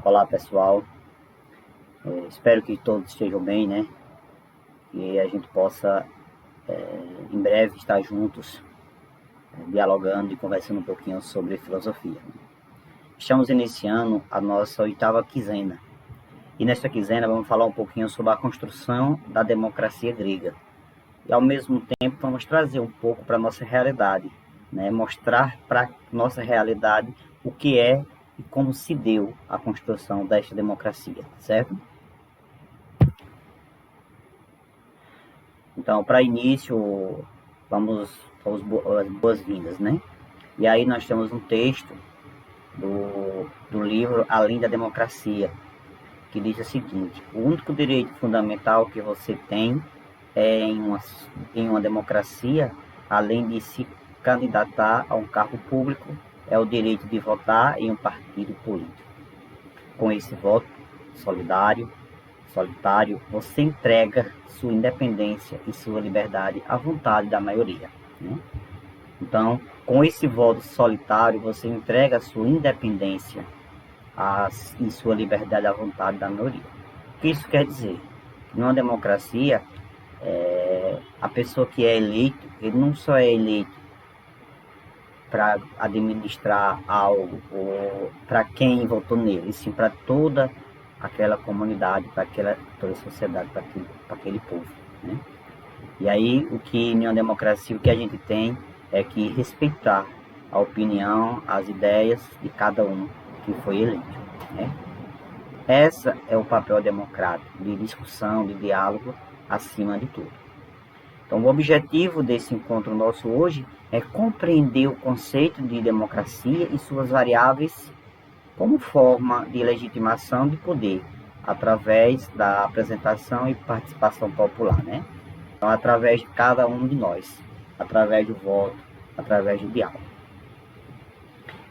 Olá pessoal, espero que todos estejam bem, né? E a gente possa em breve estar juntos, dialogando e conversando um pouquinho sobre filosofia. Estamos iniciando a nossa 8ª quinzena. E nesta quinzena vamos falar um pouquinho sobre a construção da democracia grega. E ao mesmo tempo vamos trazer um pouco para a nossa realidade, né? Mostrar para a nossa realidade o que é e como se deu a construção desta democracia, certo? Então, para início, vamos às boas-vindas, né? E aí nós temos um texto do livro Além da Democracia, que diz o seguinte: o único direito fundamental que você tem em uma democracia, além de se candidatar a um cargo público, é o direito de votar em um partido político. Com esse voto solitário, você entrega sua independência e sua liberdade à vontade da maioria, né? Então, com esse voto solitário, você entrega sua independência e sua liberdade à vontade da maioria. O que isso quer dizer? Numa democracia, a pessoa que é eleito, ele não só é eleito para administrar algo ou para quem votou nele, e sim para toda aquela comunidade, para toda a sociedade, para aquele povo, né? E aí, em uma democracia, o que a gente tem é que respeitar a opinião, as ideias de cada um que foi eleito, né? Esse é o papel democrático, de discussão, de diálogo, acima de tudo. Então, o objetivo desse encontro nosso hoje é compreender o conceito de democracia e suas variáveis como forma de legitimação de poder, através da apresentação e participação popular, né? Então, através de cada um de nós, através do voto, através do diálogo.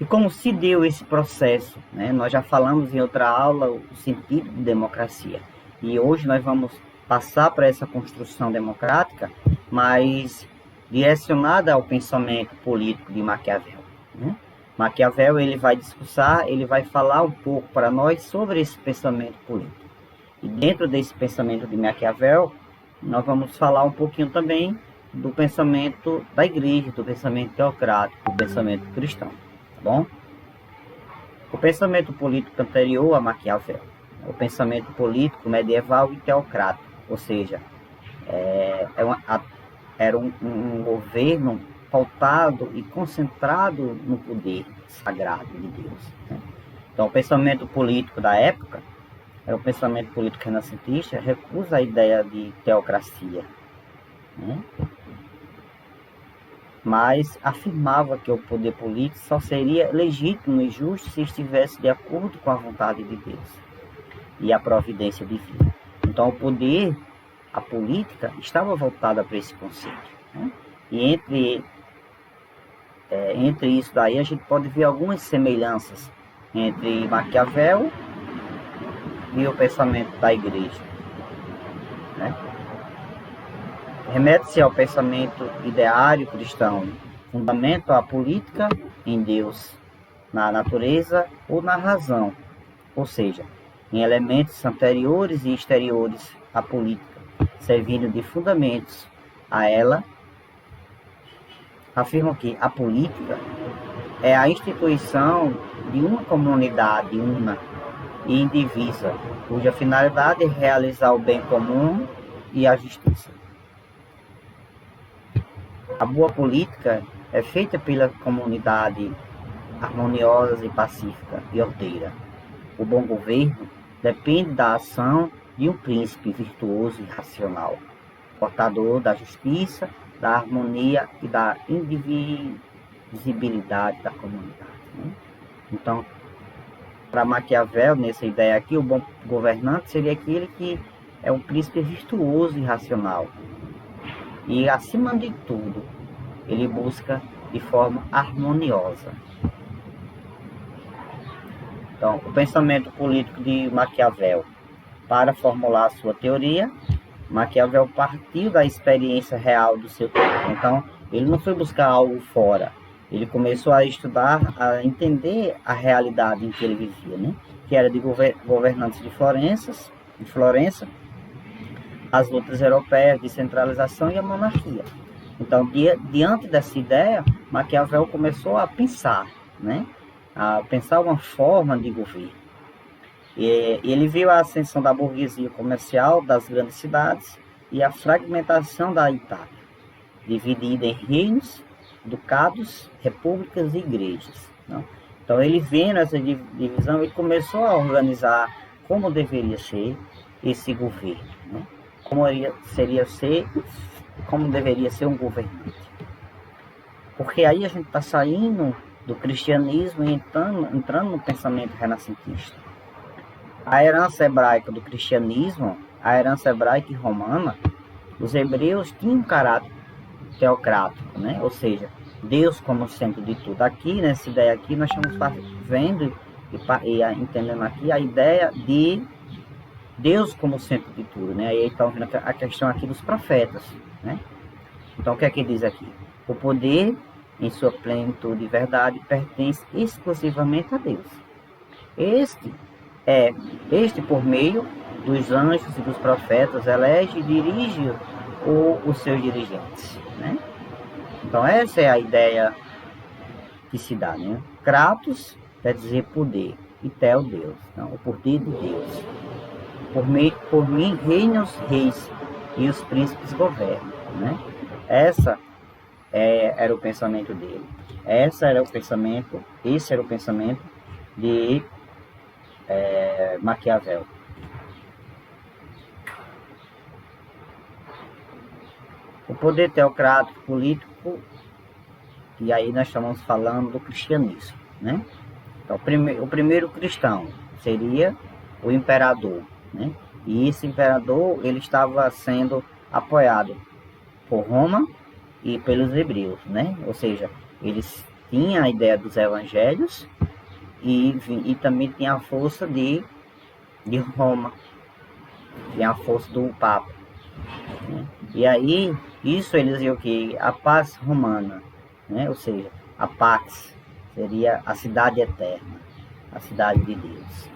E como se deu esse processo, né? Nós já falamos em outra aula o sentido de democracia. E hoje nós vamos passar para essa construção democrática, mas direcionada ao pensamento político de Maquiavel, né? Maquiavel, ele vai discursar, ele vai falar um pouco para nós sobre esse pensamento político. E dentro desse pensamento de Maquiavel, nós vamos falar um pouquinho também do pensamento da igreja, do pensamento teocrático, do pensamento cristão, tá bom? O pensamento político anterior a Maquiavel, o pensamento político medieval e teocrático, ou seja, era um governo pautado e concentrado no poder sagrado de Deus, né? Então, o pensamento político da época, o pensamento político renascentista, recusa a ideia de teocracia, né? Mas afirmava que o poder político só seria legítimo e justo se estivesse de acordo com a vontade de Deus e a providência divina. Então, a política estava voltada para esse conceito, né? E entre isso daí a gente pode ver algumas semelhanças entre Maquiavel e o pensamento da igreja, né? Remete-se ao pensamento ideário cristão, fundamenta a política em Deus, na natureza ou na razão, ou seja, em elementos anteriores e exteriores à política, servindo de fundamentos a ela. Afirmam que a política é a instituição de uma comunidade una e indivisa, cuja finalidade é realizar o bem comum e a justiça. A boa política é feita pela comunidade harmoniosa e pacífica e ordeira. O bom governo depende da ação de um príncipe virtuoso e racional, portador da justiça, da harmonia e da indivisibilidade da comunidade, né? Então, para Maquiavel, nessa ideia aqui, o bom governante seria aquele que é um príncipe virtuoso e racional. E, acima de tudo, ele busca de forma harmoniosa. Então, o pensamento político de Maquiavel. Para formular sua teoria, Maquiavel partiu da experiência real do seu tempo. Então, ele não foi buscar algo fora. ele começou a estudar, a entender a realidade em que ele vivia, né? Que era de governantes de Florença, as lutas europeias de centralização e a monarquia. Então, diante dessa ideia, Maquiavel começou a pensar, né? A pensar uma forma de governo. E ele viu a ascensão da burguesia comercial das grandes cidades e a fragmentação da Itália, dividida em reinos, ducados, repúblicas e igrejas. Não? Então, ele vendo essa divisão, ele começou a organizar como deveria ser esse governo, né? Como deveria ser um governante. Porque aí a gente está saindo do cristianismo e entrando no pensamento renascentista. A herança hebraica do cristianismo, a herança hebraica e romana, os hebreus tinham um caráter teocrático, né? Ou seja, Deus como centro de tudo. Aqui, nessa ideia aqui, nós estamos vendo e entendendo aqui a ideia de Deus como centro de tudo, né? Aí estão vendo a questão aqui dos profetas, né? Então, o que é que diz aqui? O poder, em sua plenitude e verdade, pertence exclusivamente a Deus. Este por meio dos anjos e dos profetas, elege e dirige os seus dirigentes, né? Então, essa é a ideia que se dá, né? Kratos quer dizer poder, e Theo, Deus. Então, o poder de Deus. Por mim reinam os reis e os príncipes governam, né? Era o pensamento dele. Esse era o pensamento de Maquiavel. O poder teocrático político, e aí nós estamos falando do cristianismo, né? Então, o primeiro cristão seria o imperador, né? E esse imperador, ele estava sendo apoiado por Roma e pelos hebreus, né? Ou seja, eles tinham a ideia dos evangelhos e também tinha a força de Roma, tinha a força do Papa, né? E aí, isso eles diziam que a paz romana, né? Ou seja, a Pax seria a cidade eterna, a cidade de Deus.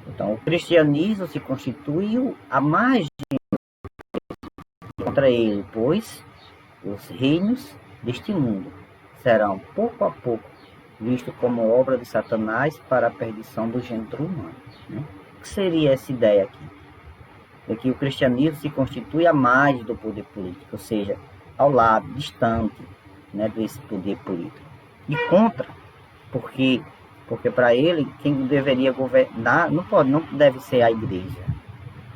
Então, o cristianismo se constituiu a margem contra ele, pois os reinos deste mundo serão, pouco a pouco, vistos como obra de Satanás para a perdição do gênero humano, né? O que seria essa ideia aqui? É que o cristianismo se constitui a margem do poder político, ou seja, ao lado, distante, né, desse poder político. E contra, porque para ele, quem deveria governar não deve ser a igreja.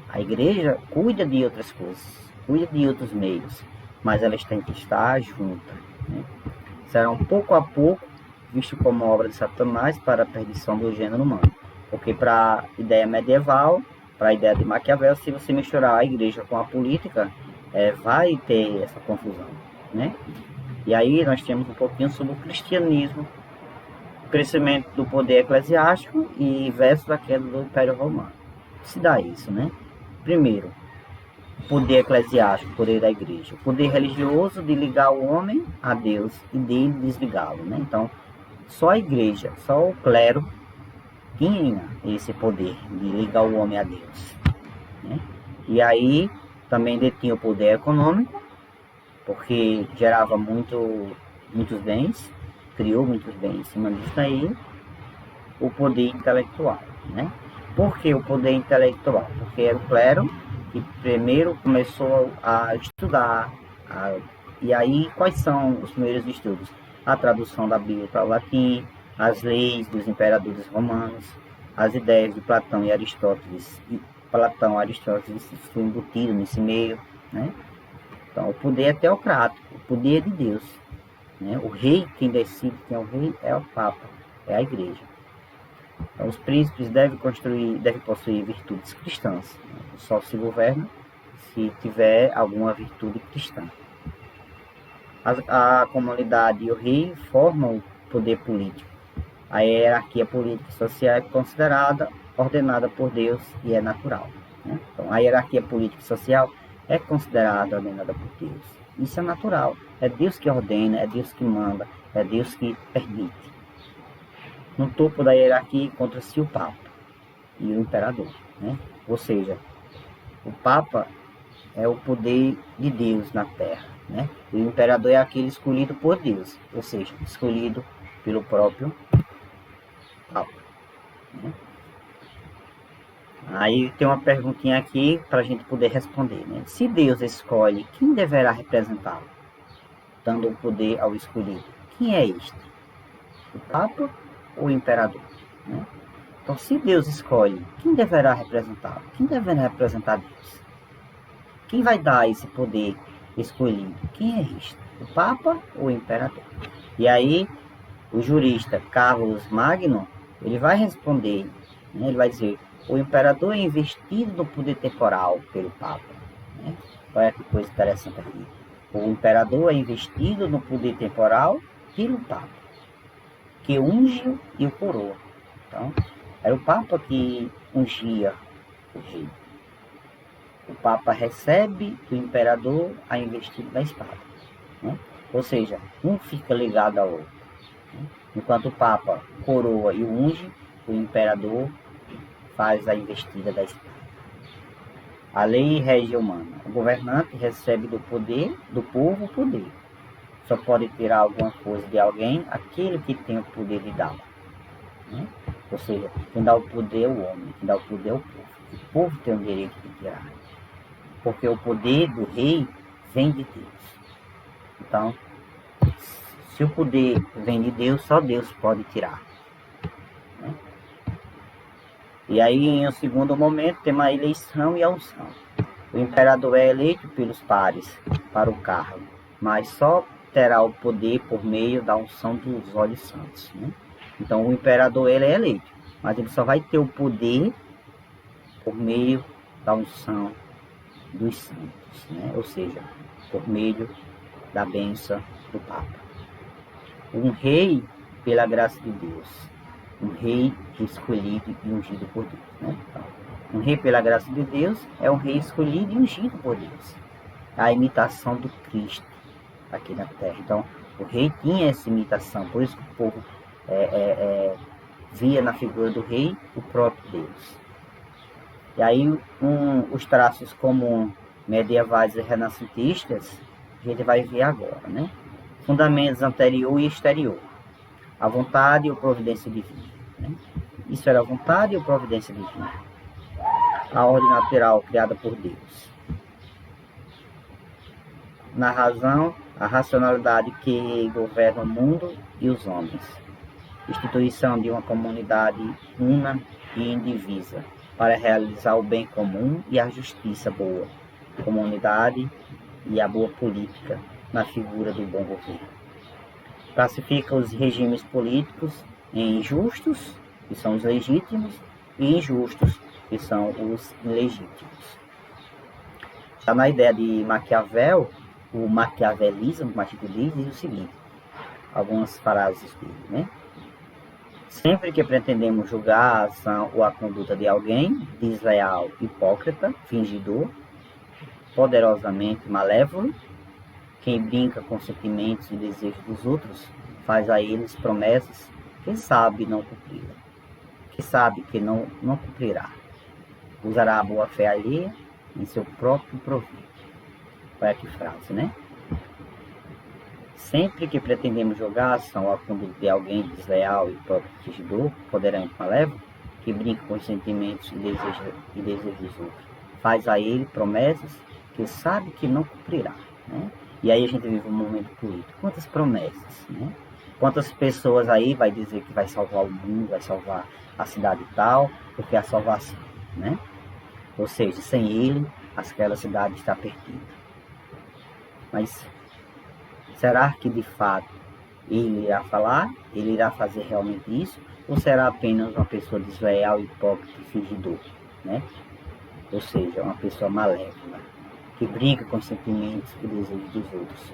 A igreja cuida de outras coisas, cuida de outros meios, mas elas têm que estar juntas, né? Serão pouco a pouco visto como obra de Satanás para a perdição do gênero humano. Porque para a ideia medieval, para a ideia de Maquiavel, se você misturar a igreja com a política, vai ter essa confusão, né? E aí nós temos um pouquinho sobre o cristianismo, o crescimento do poder eclesiástico e versus a queda do Império Romano. Se dá isso, né? Primeiro, o poder eclesiástico, o poder da igreja. O poder religioso de ligar o homem a Deus e dele desligá-lo, né? Então, só a igreja, só o clero tinha esse poder de ligar o homem a Deus, né? E aí também detinha o poder econômico, porque gerava muitos bens, criou muitos bens em cima disso aí. O poder intelectual, né? Por que o poder intelectual? Porque era o clero que primeiro começou a estudar, e aí quais são os primeiros estudos? A tradução da Bíblia para o latim, as leis dos imperadores romanos, as ideias de Platão e Aristóteles. E Aristóteles foi embutido nesse meio, né? Então, o poder é teocrático, o poder é de Deus, né? O rei, quem decide quem é o rei, é o Papa, é a igreja. Então, os príncipes devem possuir virtudes cristãs. Só se governa se tiver alguma virtude cristã. A comunidade e o rei formam o poder político. A hierarquia política e social é considerada ordenada por Deus e é natural, né? Então, a hierarquia política e social é considerada ordenada por Deus. Isso é natural. É Deus que ordena, é Deus que manda, é Deus que permite. No topo da hierarquia encontra-se o Papa e o Imperador, né? Ou seja, o Papa é o poder de Deus na Terra, né? E o Imperador é aquele escolhido por Deus, ou seja, escolhido pelo próprio Papa, né? Aí tem uma perguntinha aqui para a gente poder responder, né? Se Deus escolhe, quem deverá representá-lo, dando o poder ao escolhido? Quem é este? O Papa ou o Imperador, né? Então, se Deus escolhe, quem deverá representá-lo? Quem deverá representar Deus? Quem vai dar esse poder escolhido? Quem é este? O Papa ou o Imperador? E aí, o jurista Carlos Magno, ele vai responder, né? Ele vai dizer, o Imperador é investido no poder temporal pelo Papa, né? Olha que coisa interessante aqui. O Imperador é investido no poder temporal pelo Papa, que unge e o coroa. Então, era o Papa que ungia o rei. O Papa recebe do Imperador a investida da espada, né? Ou seja, um fica ligado ao outro, né? Enquanto o Papa coroa e unge, o Imperador faz a investida da espada. A lei rege a humana. O governante recebe do poder, do povo, o poder. Só pode tirar alguma coisa de alguém aquele que tem o poder de dar, né? Ou seja, quem dá o poder é o homem, quem dá o poder é o povo. O povo tem o direito de tirar, porque o poder do rei vem de Deus. Então, se o poder vem de Deus, só Deus pode tirar, né? E aí, em um segundo momento, tem a eleição e a unção. O imperador é eleito pelos pares para o cargo, mas só terá o poder por meio da unção dos olhos santos, né? Então, o imperador ele é eleito, mas ele só vai ter o poder por meio da unção dos santos, né? Ou seja, por meio da bênção do Papa. Um rei pela graça de Deus, um rei escolhido e ungido por Deus, né? Então, um rei pela graça de Deus é um rei escolhido e ungido por Deus. A imitação do Cristo aqui na terra. Então, o rei tinha essa imitação, por isso que o povo via na figura do rei o próprio Deus. E aí, os traços comuns medievais e renascentistas, a gente vai ver agora, né? Fundamentos anterior e exterior. A vontade ou providência divina, né? Isso era a vontade ou providência divina. A ordem natural criada por Deus. Na razão, a racionalidade que governa o mundo e os homens. Instituição de uma comunidade una e indivisa para realizar o bem comum e a justiça boa, comunidade e a boa política na figura do bom governo. Classifica os regimes políticos em justos, que são os legítimos, e injustos, que são os ilegítimos. Já na ideia de Maquiavel, o maquiavelismo, como a gente diz o seguinte, algumas frases dele, né? Sempre que pretendemos julgar a ação ou a conduta de alguém, desleal, hipócrita, fingidor, poderosamente malévolo, quem brinca com sentimentos e desejos dos outros, faz a eles promessas que sabe não cumpri-la, que sabe que não cumprirá. Usará a boa fé alheia em seu próprio proveito. Olha que frase, né? Sempre que pretendemos julgar a ação ou a conduta de alguém desleal e próprio fingidor, poderamente malévolo, que brinca com os sentimentos e desejos dos outros, faz a ele promessas que sabe que não cumprirá, né? E aí a gente vive um momento político. Quantas promessas, né? Quantas pessoas aí vai dizer que vai salvar o mundo, vai salvar a cidade tal, porque é a salvação, né? Ou seja, sem ele, aquela cidade está perdida. Mas será que de fato ele irá falar? Ele irá fazer realmente isso? Ou será apenas uma pessoa desleal, hipócrita e fingidor, né? Ou seja, uma pessoa malévola, que briga com os sentimentos e desejos dos outros.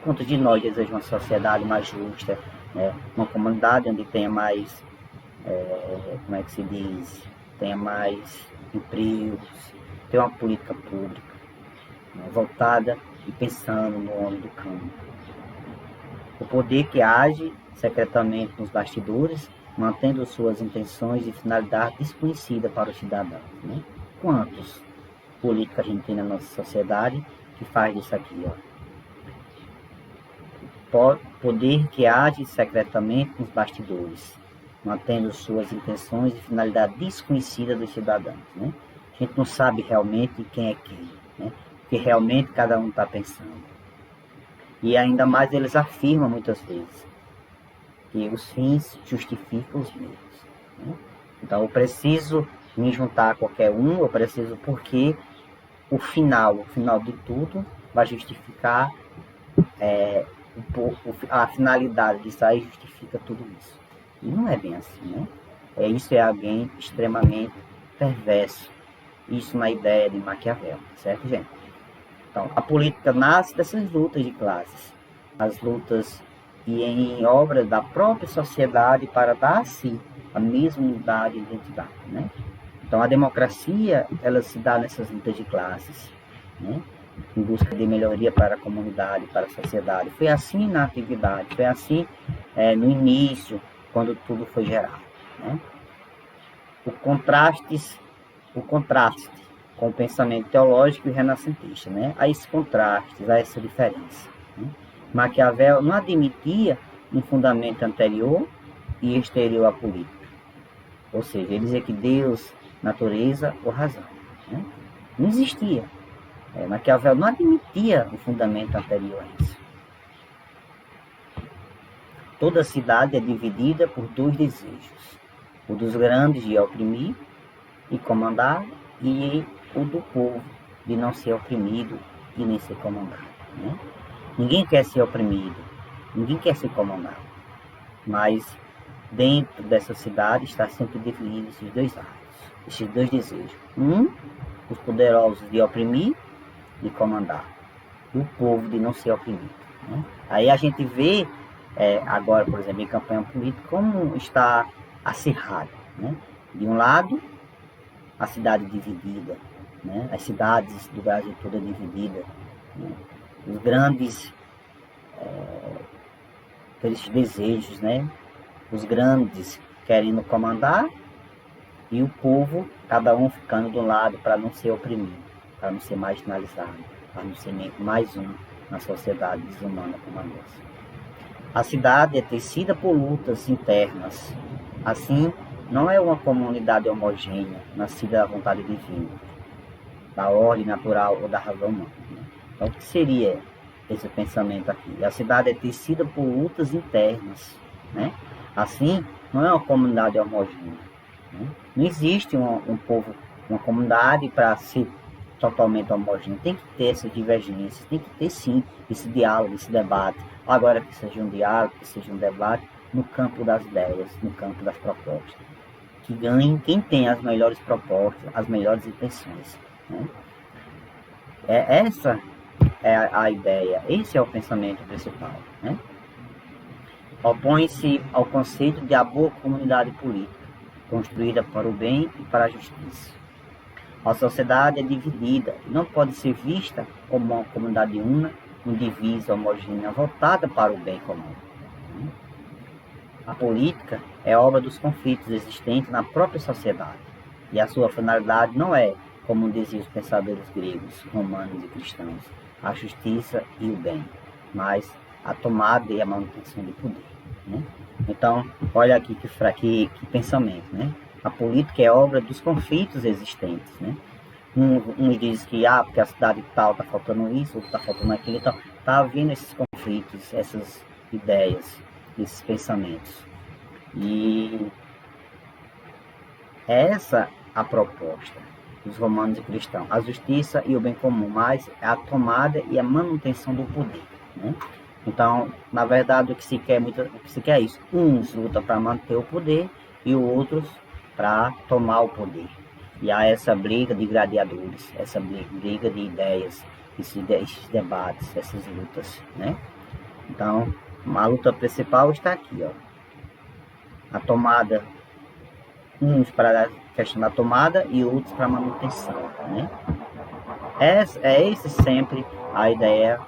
Quantos de nós desejam uma sociedade mais justa, né? Uma comunidade onde tenha mais, como é que se diz, tenha mais empregos, tenha uma política pública, né, voltada e pensando no homem do campo. O poder que age secretamente nos bastidores, mantendo suas intenções e finalidades desconhecidas para os cidadãos. Né? Quantos políticos a gente tem na nossa sociedade que faz isso aqui? Poder que age secretamente nos bastidores, mantendo suas intenções e finalidades desconhecidas dos cidadãos. Né? A gente não sabe realmente quem é quem, né? O que realmente cada um está pensando. E ainda mais eles afirmam muitas vezes que os fins justificam os meios. Né? Então eu preciso me juntar a qualquer um, eu preciso porque o final de tudo vai justificar a finalidade disso aí justifica tudo isso. E não é bem assim, né? Isso é alguém extremamente perverso. Isso na ideia de Maquiavel, certo, gente? Então, a política nasce dessas lutas de classes. As lutas e em obras da própria sociedade para dar a si a mesma unidade e identidade, né? Então, a democracia, ela se dá nessas lutas de classes, né? Em busca de melhoria para a comunidade, para a sociedade. Foi assim na atividade, foi assim no início, quando tudo foi gerado, né? O contraste com o pensamento teológico e renascentista, né? Há esses contrastes, há essa diferença. Né? Maquiavel não admitia um fundamento anterior e exterior à política. Ou seja, ele dizia que Deus, natureza ou razão. Né? Não existia. Maquiavel não admitia um fundamento anterior a isso. Toda cidade é dividida por dois desejos. O dos grandes de oprimir e comandar, e o do povo de não ser oprimido e nem ser comandado. Né? Ninguém quer ser oprimido, ninguém quer ser comandado, mas dentro dessa cidade está sempre dividido esses dois lados, esses dois desejos. Os poderosos de oprimir e comandar, e o povo de não ser oprimido. Né? Aí a gente vê agora, por exemplo, em campanha política, como está acirrado. Né? De um lado, a cidade dividida, né? As cidades do Brasil toda dividida, né? Os grandes aqueles desejos, né? Os grandes querendo comandar e o povo, cada um ficando do lado para não ser oprimido, para não ser marginalizado, para não ser mais um na sociedade desumana como a nossa. A cidade é tecida por lutas internas, assim não é uma comunidade homogênea, nascida da vontade divina, da ordem natural ou da razão humana. Então, o que seria esse pensamento aqui? A cidade é tecida por lutas internas, né? Assim, não é uma comunidade homogênea. Né? Não existe um povo, uma comunidade para ser totalmente homogênea. Tem que ter essas divergências, tem que ter sim esse diálogo, esse debate. Agora que seja um diálogo, que seja um debate no campo das ideias, no campo das propostas. Que ganhe quem tem as melhores propostas, as melhores intenções. Né? Essa é a ideia, esse é o pensamento principal. Né? Opõe-se ao conceito de a boa comunidade política, construída para o bem e para a justiça. A sociedade é dividida e não pode ser vista como uma comunidade una, indivisa, homogênea, voltada para o bem comum. A política é obra dos conflitos existentes na própria sociedade, e a sua finalidade não é, como diziam os pensadores gregos, romanos e cristãos, a justiça e o bem, mas a tomada e a manutenção do poder. Né? Então, olha aqui que pensamento, né? A política é obra dos conflitos existentes, né? Uns dizem que porque a cidade tal está faltando isso, outro está faltando aquilo, então está havendo esses conflitos, essas ideias, esses pensamentos. E essa a proposta dos romanos e cristãos, a justiça e o bem comum, mas é a tomada e a manutenção do poder. Né? Então, na verdade, o que se quer é isso. Uns lutam para manter o poder e outros para tomar o poder. E há essa briga de gladiadores, essa briga de ideias, esses debates, essas lutas. Né? Então, a luta principal está aqui, ó. A tomada, uns para a questão da tomada e outros para a manutenção, né? É esse sempre a ideia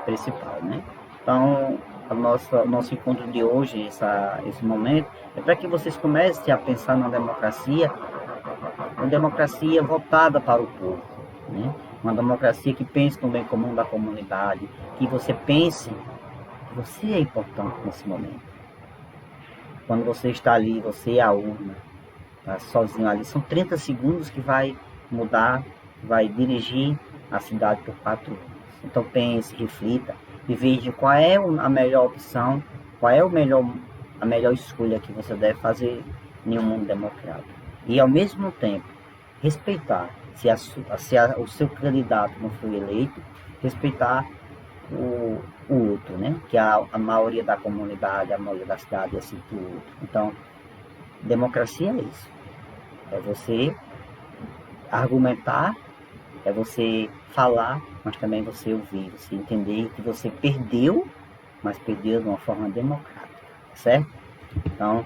principal, né? Então, o nosso encontro de hoje, esse momento, é para que vocês comecem a pensar na democracia, uma democracia voltada para o povo, né? Uma democracia que pense no bem comum da comunidade, que você pense que você é importante nesse momento. Quando você está ali, você é a urna, tá sozinho ali, são 30 segundos que vai mudar, vai dirigir a cidade por 4 anos. Então pense, reflita e veja qual é a melhor opção, qual é a melhor escolha que você deve fazer em um mundo democrático. E ao mesmo tempo, respeitar, o seu candidato não foi eleito, respeitar o outro, né? Que a maioria da comunidade, a maioria da cidade, assim, o outro. Então, democracia é isso. É você argumentar, é você falar, mas também você ouvir, você entender que você perdeu, mas perdeu de uma forma democrática, certo? Então,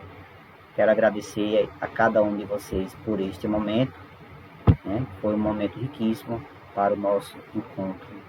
quero agradecer a cada um de vocês por este momento, né? Foi um momento riquíssimo para o nosso encontro